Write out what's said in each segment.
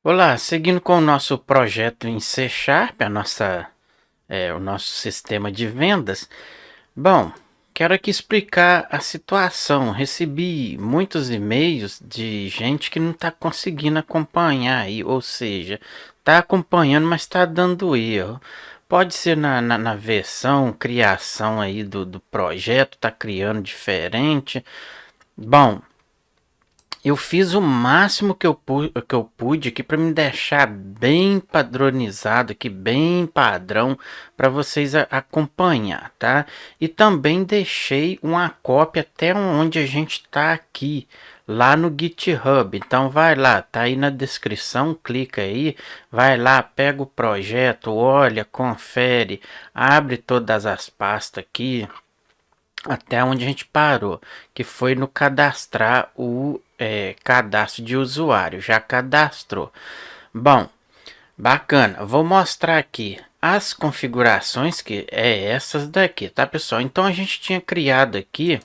Olá, seguindo com o nosso projeto em C Sharp, o nosso sistema de vendas. Bom, quero aqui explicar a situação. Recebi muitos e-mails de gente que não está conseguindo acompanhar aí, ou seja, está acompanhando, mas está dando erro. Pode ser na versão, criação aí do projeto, está criando diferente. Bom, eu fiz o máximo que eu pude aqui para me deixar bem padronizado aqui, bem padrão para vocês acompanhar, tá? E também deixei uma cópia até onde a gente está aqui, lá no GitHub. Então vai lá, tá aí na descrição, clica aí, vai lá, pega o projeto, olha, confere, abre todas as pastas aqui até onde a gente parou, que foi no cadastrar o cadastro de usuário. Já cadastrou. Bom, bacana. Vou mostrar aqui as configurações, que é essas daqui, tá, pessoal? Então a gente tinha criado aqui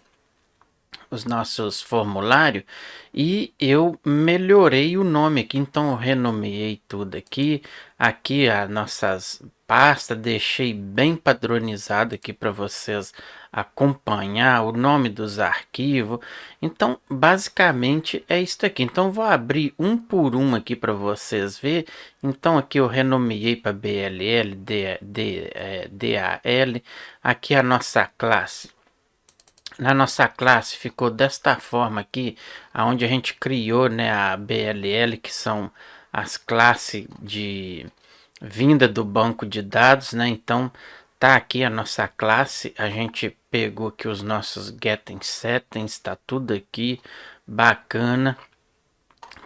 os nossos formulários e eu melhorei o nome aqui, então eu renomeei tudo aqui as nossas pastas, deixei bem padronizado aqui para vocês acompanhar o nome dos arquivos. Então basicamente é isso aqui. Então vou abrir um por um aqui para vocês ver. Então aqui eu renomeei para BLL, DAL, aqui a nossa classe. Na nossa classe ficou desta forma aqui, aonde a gente criou, né, a BLL, que são as classes de vinda do banco de dados, né? Então tá aqui a nossa classe, a gente pegou aqui os nossos getting settings, tá tudo aqui bacana,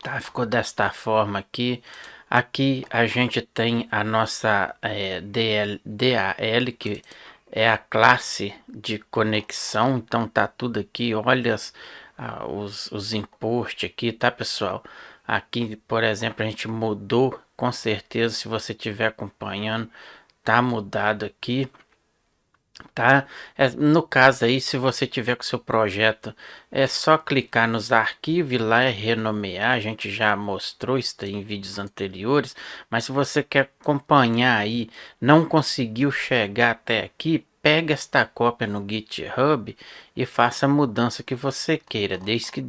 tá? Ficou desta forma aqui. Aqui a gente tem a nossa DAL, que é a classe de conexão. Então tá tudo aqui, olha os import aqui, tá, pessoal? Aqui, por exemplo, a gente mudou, com certeza, se você estiver acompanhando, tá mudado aqui, tá? No caso aí, se você tiver com seu projeto, é só clicar nos arquivos e lá renomear. A gente já mostrou isso aí em vídeos anteriores, mas se você quer acompanhar aí, não conseguiu chegar até aqui, pega esta cópia no GitHub e faça a mudança que você queira, desde que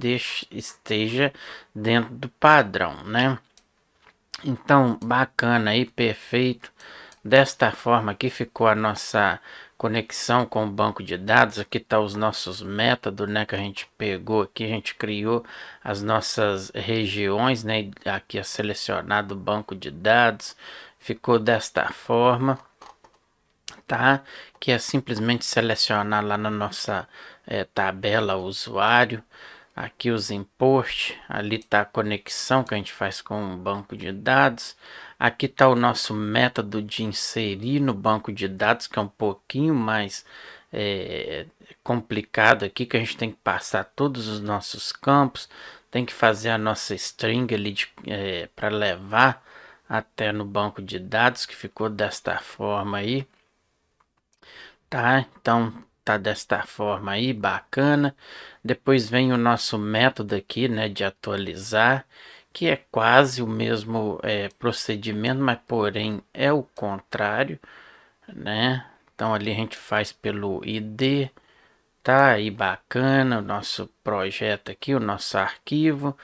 esteja dentro do padrão, né? Então, bacana aí, perfeito. Desta forma aqui ficou a nossa conexão com o banco de dados. Aqui tá os nossos métodos, né, que a gente pegou aqui, a gente criou as nossas regiões, né, aqui é selecionado o banco de dados. Ficou desta forma, tá? Que é simplesmente selecionar lá na nossa tabela usuário. Aqui os import, ali está a conexão que a gente faz com o banco de dados. Aqui está o nosso método de inserir no banco de dados, que é um pouquinho mais complicado aqui, que a gente tem que passar todos os nossos campos, tem que fazer a nossa string ali para levar até no banco de dados, que ficou desta forma aí, tá? Então tá desta forma aí, bacana. Depois vem o nosso método aqui, né, de atualizar, que é quase o mesmo procedimento, mas porém é o contrário, né? Então ali a gente faz pelo ID, tá aí bacana o nosso projeto aqui, o nosso arquivo.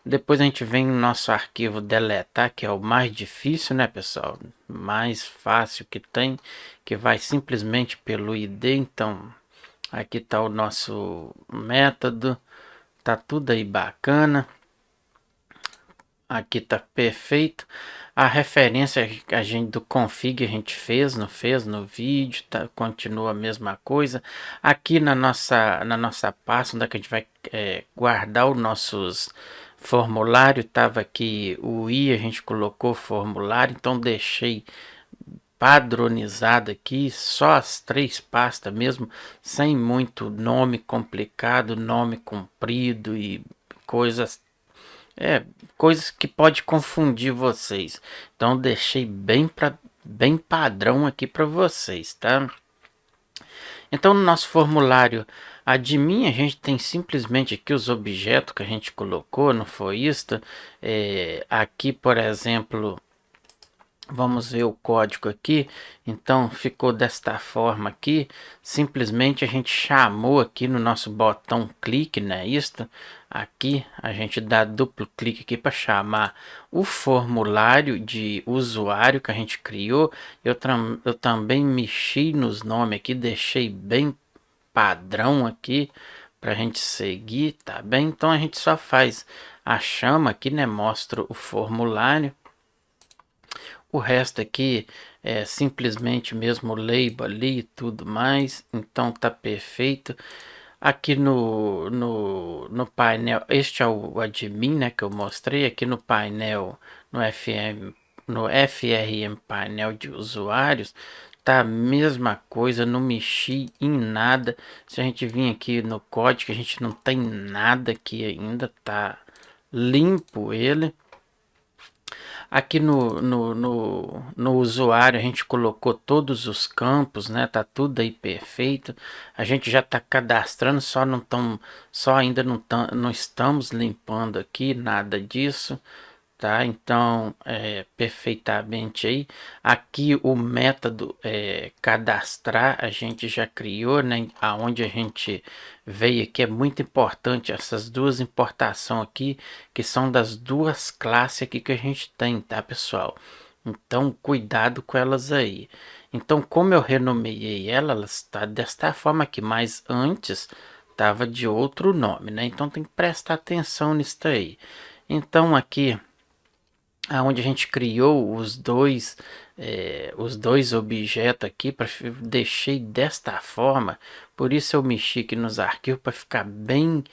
Depois a gente vem no nosso arquivo deletar, que é o mais difícil, né, pessoal? Mais fácil que tem, que vai simplesmente pelo ID. Então aqui está o nosso método, tá tudo aí bacana. Aqui tá perfeito. A referência que a gente do config a gente fez no vídeo, tá, continua a mesma coisa. Aqui na nossa pasta onde é que a gente vai guardar os nossos formulário, tava aqui o i, a gente colocou formulário, então deixei padronizado aqui, só as 3 pastas mesmo, sem muito nome complicado, nome comprido e coisas coisas que pode confundir vocês. Então deixei bem padrão aqui para vocês, tá? Então no nosso formulário Admin, a gente tem simplesmente aqui os objetos que a gente colocou, não foi isso? Aqui, por exemplo, vamos ver o código aqui. Então ficou desta forma aqui. Simplesmente a gente chamou aqui no nosso botão clique, né? Isto aqui a gente dá duplo clique aqui para chamar o formulário de usuário que a gente criou. Eu também mexi nos nomes aqui, deixei bem padrão aqui para a gente seguir, tá bem? Então a gente só faz a chama aqui, né? Mostra o formulário. O resto aqui é simplesmente mesmo label ali e tudo mais. Então tá perfeito. Aqui no painel, este é o admin, né, que eu mostrei. Aqui no painel, no FRM painel de usuários, tá a mesma coisa, não mexi em nada. Se a gente vir aqui no código, a gente não tem nada aqui ainda, tá limpo ele. Aqui no usuário a gente colocou todos os campos, né? Tá tudo aí perfeito. A gente já tá cadastrando, só ainda não estamos limpando aqui nada disso, tá? Então, perfeitamente aí. Aqui o método cadastrar a gente já criou, né? Aonde a gente veio aqui é muito importante essas duas importações aqui, que são das duas classes aqui que a gente tem, tá, pessoal? Então, cuidado com elas aí. Então, como eu renomeei ela está desta forma aqui, mas antes estava de outro nome, né? Então, tem que prestar atenção nisso aí. Então, aqui aonde a gente criou os dois objetos aqui, para deixei desta forma. Por isso eu mexi aqui nos arquivos para ficar bem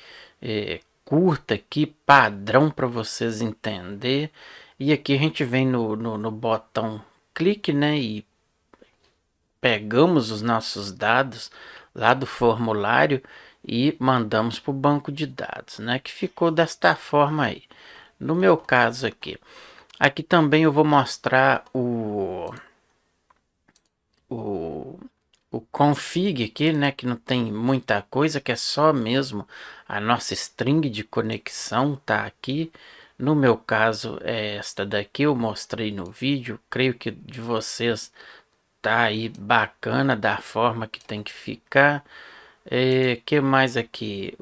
curta aqui, padrão para vocês entender. E aqui a gente vem no botão clique, né, e pegamos os nossos dados lá do formulário e mandamos para o banco de dados, né, que ficou desta forma aí. No meu caso aqui também eu vou mostrar o config aqui, né, que não tem muita coisa, que é só mesmo a nossa string de conexão, tá aqui. No meu caso é esta daqui, eu mostrei no vídeo, creio que de vocês tá aí bacana da forma que tem que ficar. Que mais aqui?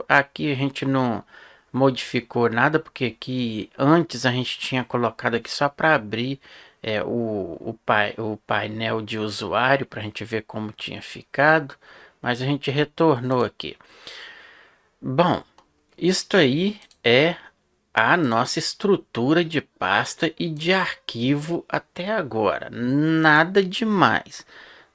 Aqui a gente não modificou nada, porque aqui antes a gente tinha colocado aqui só para abrir o painel de usuário, para a gente ver como tinha ficado, mas a gente retornou aqui. Bom, isto aí é a nossa estrutura de pasta e de arquivo até agora, nada demais.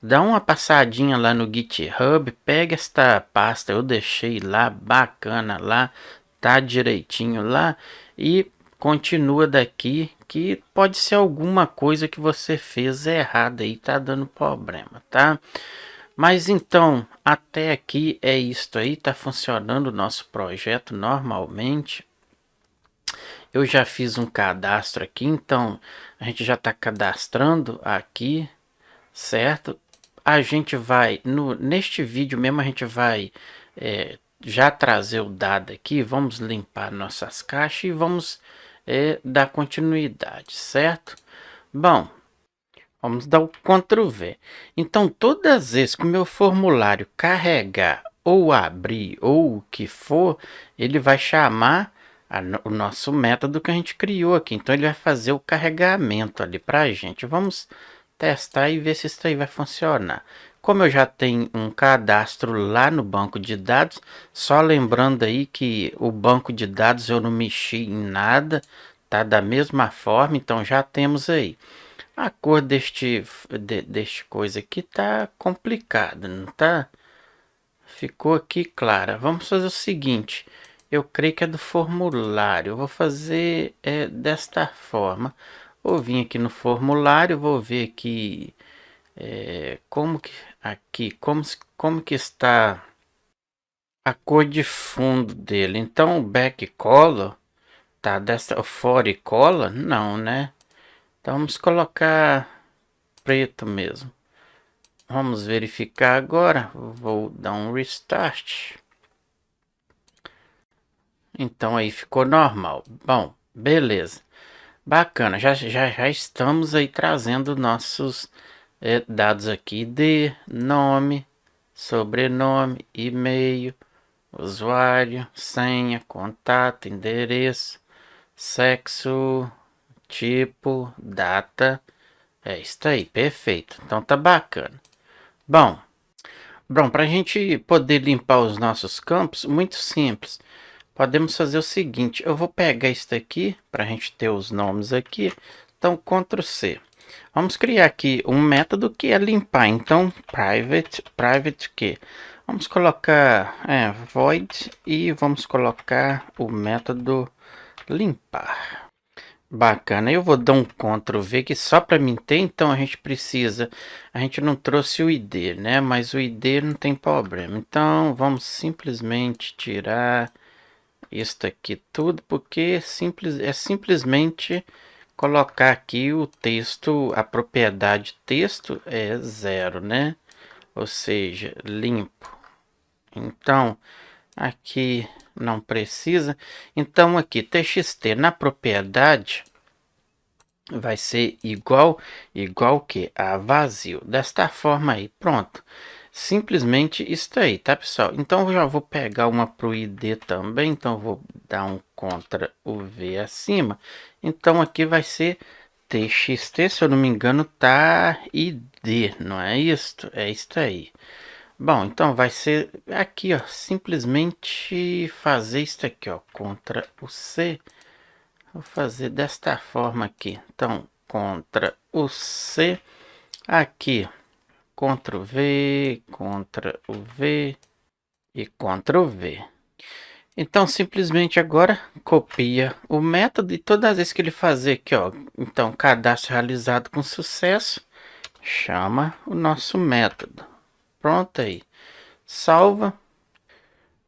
Dá uma passadinha lá no GitHub, pega esta pasta, eu deixei lá, bacana lá, tá direitinho lá, e continua daqui, que pode ser alguma coisa que você fez errada e tá dando problema, tá? Mas então, até aqui é isto aí, tá funcionando o nosso projeto normalmente. Eu já fiz um cadastro aqui, então a gente já está cadastrando aqui, certo? A gente vai, neste vídeo mesmo, a gente vai já trazer o dado aqui, vamos limpar nossas caixas e vamos dar continuidade, certo? Bom, vamos dar o Ctrl V. Então, todas as vezes que o meu formulário carregar ou abrir ou o que for, ele vai chamar o nosso método que a gente criou aqui. Então, ele vai fazer o carregamento ali para a gente. Vamos testar e ver se isso aí vai funcionar. Como eu já tenho um cadastro lá no banco de dados, só lembrando aí que o banco de dados eu não mexi em nada, tá da mesma forma, então já temos aí. A cor deste coisa aqui tá complicada, não tá? Ficou aqui clara. Vamos fazer o seguinte. Eu creio que é do formulário. Eu vou fazer desta forma. Vou vir aqui no formulário, vou ver aqui como que está a cor de fundo dele. Então o back color tá dessa fora color? Não, né? Então vamos colocar preto mesmo. Vamos verificar agora. Vou dar um restart. Então aí ficou normal. Bom, beleza. Bacana, já estamos aí trazendo nossos dados aqui de nome, sobrenome, e-mail, usuário, senha, contato, endereço, sexo, tipo, data. É isso aí, perfeito. Então tá bacana. Bom, para a gente poder limpar os nossos campos, muito simples. Podemos fazer o seguinte, eu vou pegar isso aqui para a gente ter os nomes aqui. Então, Ctrl C. Vamos criar aqui um método que é limpar. Então, private que vamos colocar void e vamos colocar o método limpar. Bacana, eu vou dar um Ctrl V que só para mim ter, então a gente não trouxe o ID, né? Mas o ID não tem problema. Então, vamos simplesmente tirar isso aqui tudo, porque é simplesmente colocar aqui o texto, a propriedade texto é 0, né? Ou seja, limpo. Então, aqui não precisa. Então, aqui txt na propriedade vai ser igual que a vazio. Desta forma aí, pronto. Simplesmente isso aí, tá, pessoal? Então eu já vou pegar uma pro ID também, então vou dar um Ctrl o V acima. Então aqui vai ser txt, se eu não me engano, tá ID, não é isso? É isso aí. Bom, então vai ser aqui, ó, simplesmente fazer isso aqui, ó, Ctrl o C. Vou fazer desta forma aqui. Então, Ctrl o C, aqui Ctrl V, Ctrl V e Ctrl V. Então, simplesmente agora copia o método e todas as vezes que ele fazer aqui, ó, então cadastro realizado com sucesso, chama o nosso método. Pronto aí. Salva.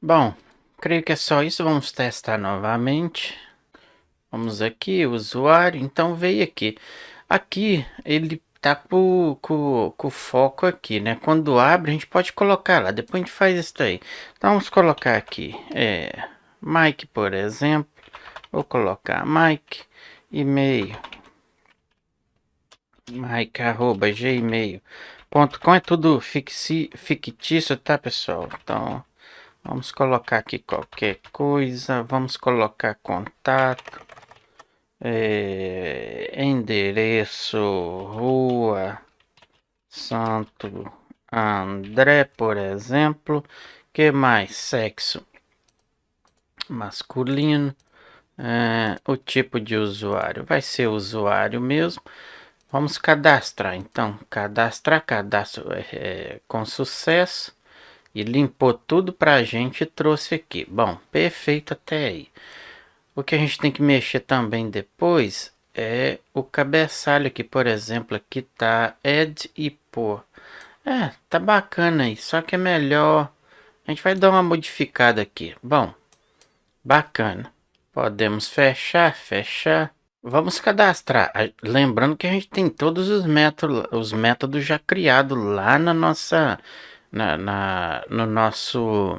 Bom, creio que é só isso. Vamos testar novamente. Vamos aqui, usuário. Então veio aqui. Aqui ele tá com o foco aqui, né? Quando abre, a gente pode colocar lá. Depois a gente faz isso aí. Então vamos colocar aqui. Mike, por exemplo. Vou colocar Mike, e-mail. Mike@gmail.com. É tudo fictício, tá, pessoal? Então vamos colocar aqui qualquer coisa. Vamos colocar contato. Endereço, rua Santo André, por exemplo. Que mais? Sexo masculino. O tipo de usuário vai ser usuário mesmo. Vamos cadastrar. Então, cadastro com sucesso. E limpou tudo para a gente e trouxe aqui. Bom, perfeito até aí. O que a gente tem que mexer também depois é o cabeçalho aqui, por exemplo, aqui tá add e pôr. Tá bacana aí, só que é melhor. A gente vai dar uma modificada aqui. Bom, bacana. Podemos fechar. Vamos cadastrar. Lembrando que a gente tem todos os métodos já criados lá na nossa, no nosso,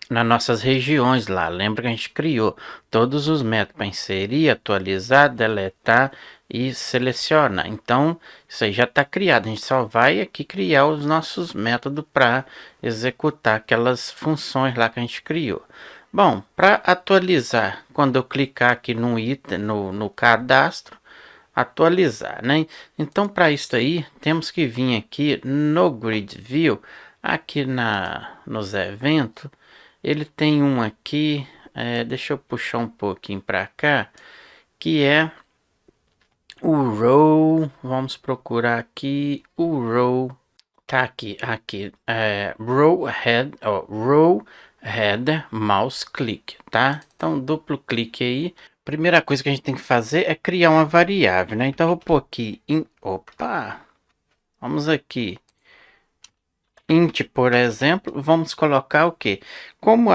nas nossas regiões lá. Lembra que a gente criou todos os métodos para inserir, atualizar, deletar e selecionar. Então, isso aí já está criado. A gente só vai aqui criar os nossos métodos para executar aquelas funções lá que a gente criou. Bom, para atualizar, quando eu clicar aqui no item, no cadastro, atualizar, né? Então, para isso aí, temos que vir aqui no Grid View, aqui nos eventos. Ele tem um aqui, deixa eu puxar um pouquinho para cá, que é o row. Vamos procurar aqui o row. Tá aqui, row header mouse click, tá? Então duplo clique aí. Primeira coisa que a gente tem que fazer é criar uma variável, né? Então eu vou pôr aqui vamos aqui int, por exemplo, vamos colocar o que? Como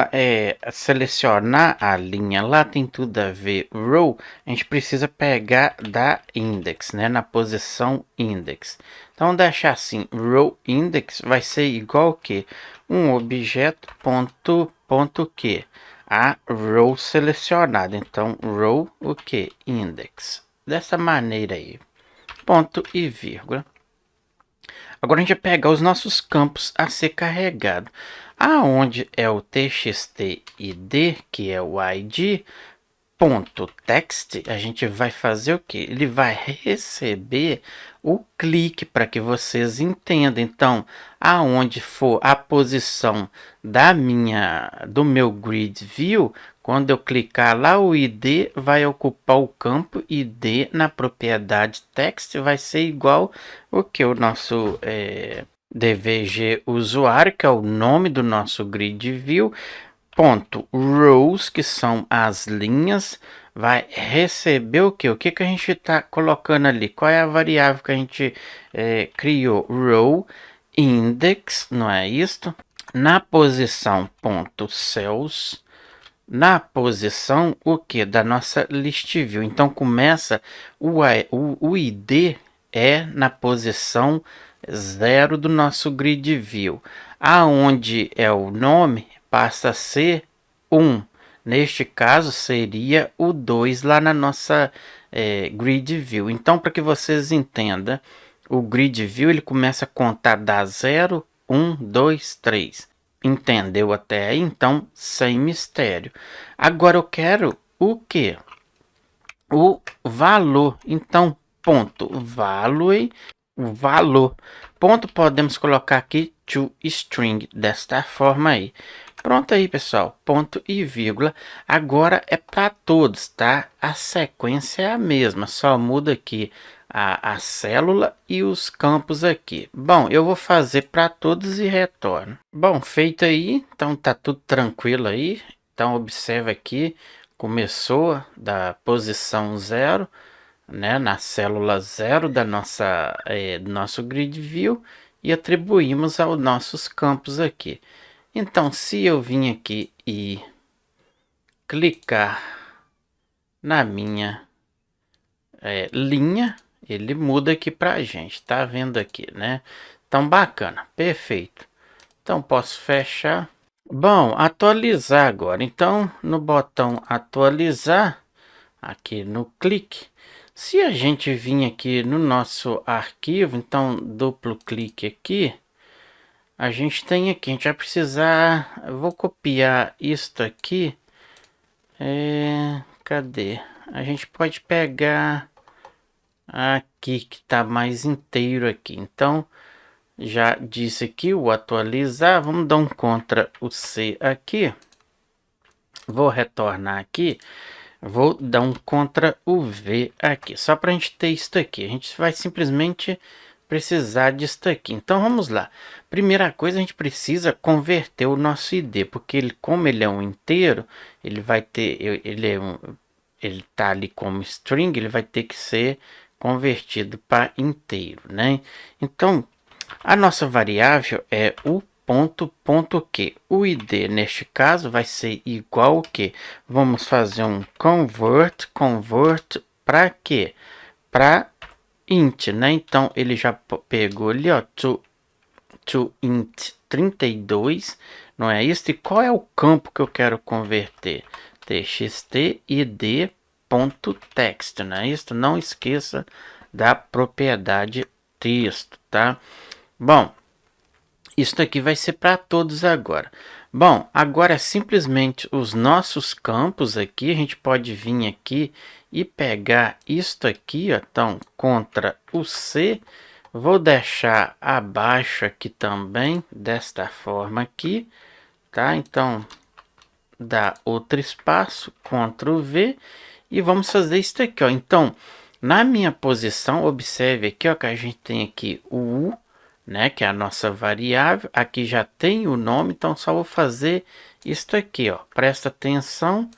selecionar a linha lá tem tudo a ver row, a gente precisa pegar da index, né? Na posição index. Então, deixar assim, row index vai ser igual o que? Um objeto ponto que? A row selecionada. Então, row o que? Index. Dessa maneira aí. Ponto e vírgula. Agora a gente vai pegar os nossos campos a ser carregado. Aonde é o txt id, que é o id, ponto text, a gente vai fazer o que? Ele vai receber o clique para que vocês entendam. Então, aonde for a posição do meu grid view, quando eu clicar lá, o id vai ocupar o campo id na propriedade text, vai ser igual o que o nosso dvg usuário, que é o nome do nosso grid view, ponto rows, que são as linhas, vai receber o que? O que a gente está colocando ali? Qual é a variável que a gente criou? Row index, não é isto? Na posição ponto cells, na posição o que? Da nossa list view. Então começa o id é na posição 0 do nosso grid view. Aonde é o nome passa a ser 1. Neste caso seria o 2 lá na nossa grid view. Então, para que vocês entendam, o grid view ele começa a contar da 0, 1, 2, 3. Entendeu até aí? Então, sem mistério. Agora eu quero o que? O valor. Então, ponto value, valor. Ponto podemos colocar aqui to string desta forma aí. Pronto aí, pessoal. Ponto e vírgula. Agora é para todos, tá? A sequência é a mesma, só muda aqui a célula e os campos aqui. Bom, eu vou fazer para todos e retorno. Bom, feito aí, então tá tudo tranquilo aí. Então observa aqui, começou da posição 0, né, na célula 0 da do nosso grid view e atribuímos aos nossos campos aqui. Então, se eu vim aqui e clicar na minha linha, ele muda aqui para a gente, tá vendo aqui, né? Então, bacana, perfeito. Então, posso fechar. Bom, atualizar agora. Então, no botão atualizar, aqui no clique, se a gente vir aqui no nosso arquivo, então duplo clique aqui, a gente tem aqui, a gente vai precisar, eu vou copiar isto aqui, cadê? A gente pode pegar aqui que tá mais inteiro aqui, então já disse aqui o atualizar, vamos dar um Ctrl o C aqui, vou retornar aqui, vou dar um Ctrl o V aqui, só para a gente ter isso aqui, a gente vai simplesmente precisar disso aqui. Então vamos lá. Primeira coisa, a gente precisa converter o nosso ID, porque ele, como ele é um inteiro, ele vai ter, ele tá ali como string, ele vai ter que ser convertido para inteiro, né? Então a nossa variável é o ponto que o ID neste caso vai ser igual ao que vamos fazer um convert para quê? Para int, né? Então ele já pegou ali, ó, to int 32, não é isso? E qual é o campo que eu quero converter? Txt id.text, não é isso? Não esqueça da propriedade texto, tá? Bom, isso aqui vai ser para todos agora. Bom, agora é simplesmente os nossos campos aqui, a gente pode vir aqui e pegar isto aqui, ó, então, Ctrl o C, vou deixar abaixo aqui também, desta forma aqui, tá? Então, dá outro espaço, Ctrl V, e vamos fazer isso aqui, ó. Então, na minha posição, observe aqui, ó, que a gente tem aqui o U, né, que é a nossa variável, aqui já tem o nome, então só vou fazer isto aqui, ó, presta atenção,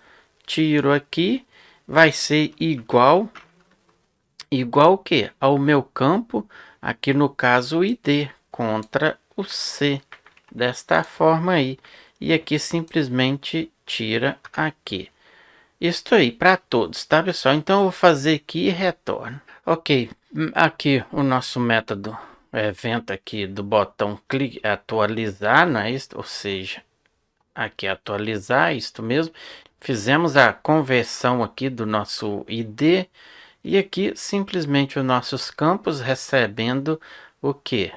tiro aqui, vai ser igual o que? Ao meu campo, aqui no caso o ID, Ctrl o C, desta forma aí. E aqui simplesmente tira aqui. Isso aí para todos, tá pessoal? Então eu vou fazer aqui e retorno. Ok, aqui o nosso método evento aqui do botão clique atualizar, não é isso? Ou seja, aqui atualizar, isto mesmo. Fizemos a conversão aqui do nosso ID e aqui simplesmente os nossos campos recebendo o que?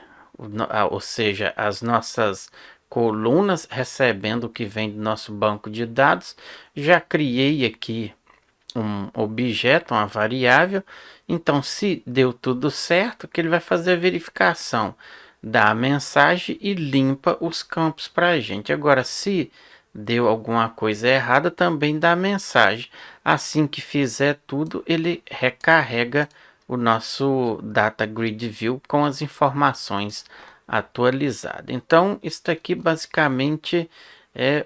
Ou seja, as nossas colunas recebendo o que vem do nosso banco de dados. Já criei aqui um objeto, uma variável. Então, se deu tudo certo, que ele vai fazer a verificação da mensagem e limpa os campos para a gente. Agora, se deu alguma coisa errada, também dá mensagem. Assim que fizer tudo, ele recarrega o nosso Data Grid View com as informações atualizadas. Então, isso aqui basicamente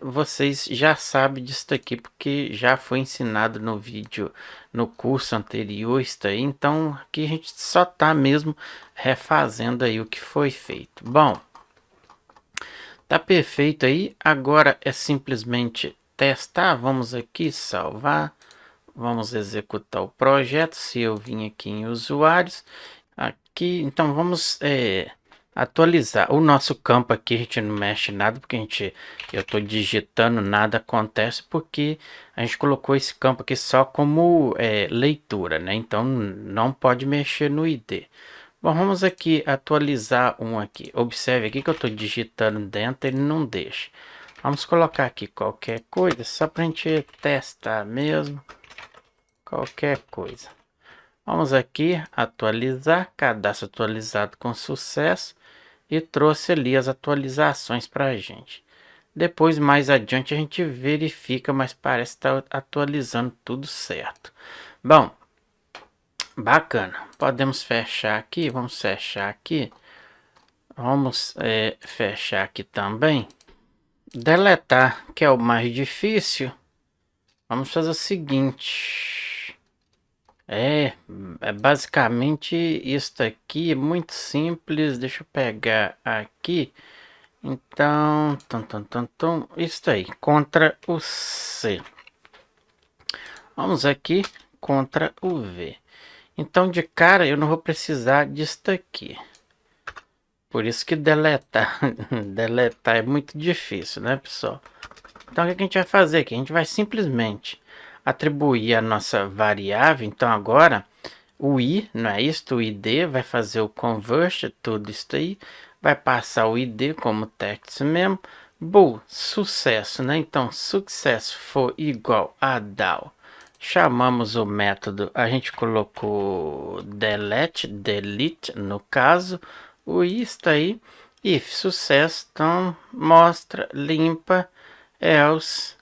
vocês já sabem disso aqui porque já foi ensinado no vídeo, no curso anterior, isso aí. Então aqui a gente só tá mesmo refazendo aí o que foi feito. Bom, tá perfeito aí. Agora é simplesmente testar. Vamos aqui salvar, vamos executar o projeto. Se eu vim aqui em usuários, aqui, então vamos atualizar o nosso campo aqui. A gente não mexe nada porque eu estou digitando, nada acontece porque a gente colocou esse campo aqui só como leitura, né? Então não pode mexer no ID. Bom, vamos aqui atualizar um aqui. Observe aqui que eu estou digitando dentro, ele não deixa. Vamos colocar aqui qualquer coisa só para a gente testar mesmo. Qualquer coisa. Vamos aqui atualizar, cadastro atualizado com sucesso. E trouxe ali as atualizações para a gente. Depois, mais adiante, a gente verifica, mas parece estar atualizando tudo certo. Bom, bacana. Podemos fechar aqui, vamos fechar aqui. Vamos fechar aqui também. Deletar, que é o mais difícil. Vamos fazer o seguinte. É basicamente isso aqui, é muito simples. Deixa eu pegar aqui. Então, isso aí, contra o C. Vamos aqui, contra o V. Então, de cara, eu não vou precisar disso aqui. Por isso que deletar, deletar é muito difícil, né, pessoal? Então, o que a gente vai fazer aqui? A gente vai simplesmente atribuir a nossa variável. Então, agora, o I, não é isso? O ID vai fazer o convert, tudo isso aí. Vai passar o ID como text mesmo. Boom, sucesso, né? Então, sucesso for igual a DAO. Chamamos o método, a gente colocou delete no caso. O I está aí. If sucesso, então mostra, limpa, else.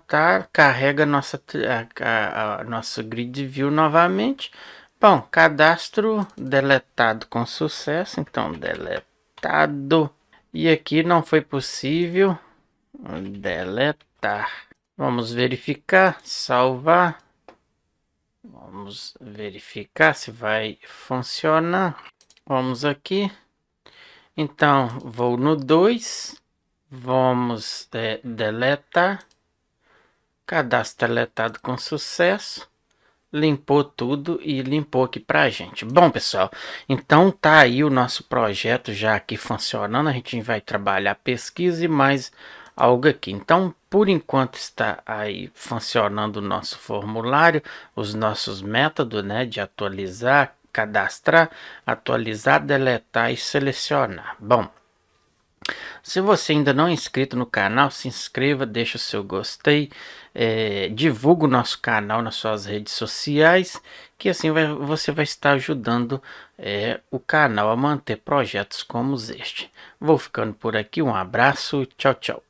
Tá, carrega nosso grid view novamente. Bom, cadastro deletado com sucesso, então deletado. E aqui não foi possível deletar. Vamos verificar, salvar. Vamos verificar se vai funcionar. Vamos aqui. Então, vou no 2. Vamos deletar. Cadastro deletado com sucesso. Limpou tudo e limpou aqui pra gente. Bom, pessoal, então tá aí o nosso projeto já aqui funcionando. A gente vai trabalhar pesquisa e mais algo aqui. Então, por enquanto está aí funcionando o nosso formulário, os nossos métodos, né, de atualizar, cadastrar, atualizar, deletar e selecionar. Bom, se você ainda não é inscrito no canal, se inscreva, deixa o seu gostei, divulga o nosso canal nas suas redes sociais, que assim você vai estar ajudando o canal a manter projetos como este. Vou ficando por aqui, um abraço, tchau, tchau.